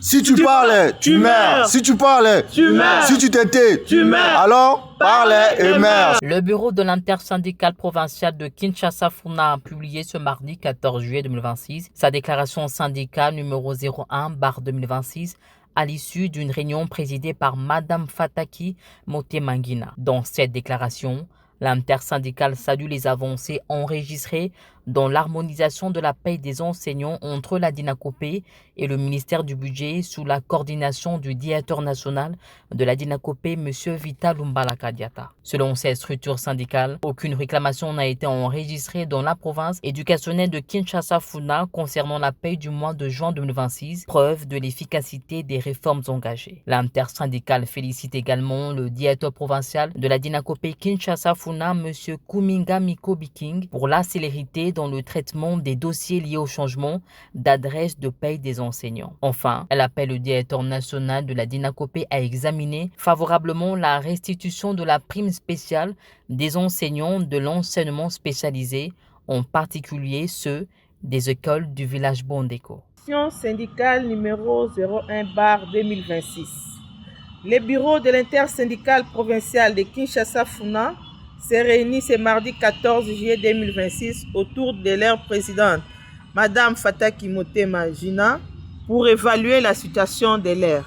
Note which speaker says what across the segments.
Speaker 1: Si tu parlais, tu meurs. Si tu parlais, tu meurs. Si tu t'étais, tu meurs. Alors, parlais et meurs.
Speaker 2: Le bureau de l'intersyndicale provinciale de Kinshasa-Funa a publié ce mardi 14 juillet 2026 sa déclaration syndicale numéro 01/2026 à l'issue d'une réunion présidée par Madame Fataki Motemangina. Dans cette déclaration, l'intersyndicale salue les avancées enregistrées dans l'harmonisation de la paie des enseignants entre la DINACOPE et le ministère du Budget sous la coordination du directeur national de la DINACOPE, M. Vital Lumbala Kadiata. Selon cette structure syndicale, aucune réclamation n'a été enregistrée dans la province éducationnelle de Kinshasa-Funa concernant la paie du mois de juin 2026, preuve de l'efficacité des réformes engagées. L'intersyndicale félicite également le directeur provincial de la DINACOPE Kinshasa-Funa, M. Kuminga Miko Biking, pour la célérité dans le traitement des dossiers liés au changement d'adresse de paie des enseignants. Enfin, elle appelle le directeur national de la DINACOPE à examiner favorablement la restitution de la prime spéciale des enseignants de l'enseignement spécialisé, en particulier ceux des écoles du village Bondeko.
Speaker 3: Syndicale numéro 01/2026. Le bureau de l'intersyndicale provinciale de Kinshasa-Funa s'est réuni ce mardi 14 juillet 2026 autour de leur présidente, Madame Fataki Motemangina, pour évaluer la situation de l'air,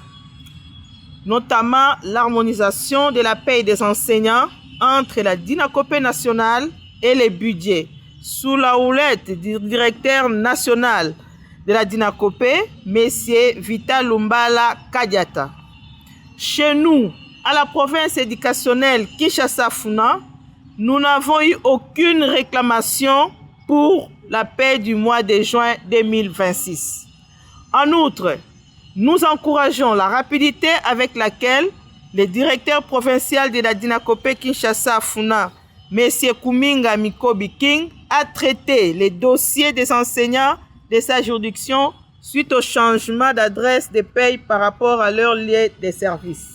Speaker 3: notamment l'harmonisation de la paie des enseignants entre la DINACOPE nationale et les budgets, sous la houlette du directeur national de la DINACOPE, M. Vital Lumbala Kadiata. Chez nous, à la province éducationnelle Kinshasa-Funa, nous n'avons eu aucune réclamation pour la paie du mois de juin 2026. En outre, nous encourageons la rapidité avec laquelle le directeur provincial de la DINACOPE Kinshasa-Funa, M. Kuminga Miko Biking, a traité les dossiers des enseignants de sa juridiction suite au changement d'adresse de paie par rapport à leur lieu de service.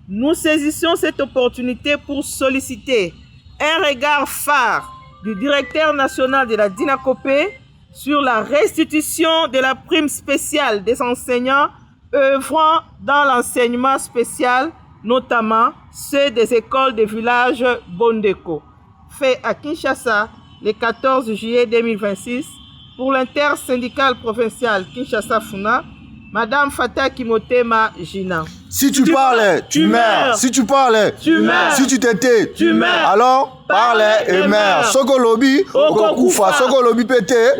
Speaker 3: Nous saisissons cette opportunité pour solliciter un regard phare du directeur national de la DINACOPE sur la restitution de la prime spéciale des enseignants œuvrant dans l'enseignement spécial, notamment ceux des écoles de village Bondeko. Fait à Kinshasa le 14 juillet 2026 pour l'intersyndicale provinciale Kinshasa-Funa, Madame Fataki Motemangina.
Speaker 1: Si tu parlais, tu meurs. Si tu parlais, tu meurs. Si tu t'étais, tu meurs. Alors, parlais et meurs. Sokolobi, Okokufa. Sokolobi pété.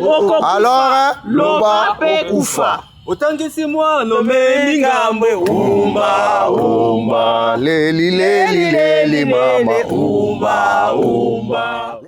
Speaker 1: Alors, Loba, Okufa.
Speaker 4: Otangisi moi nommé Ningambwe. Umba, umba.
Speaker 1: Leli, leli, leli, mama.
Speaker 4: Umba, umba.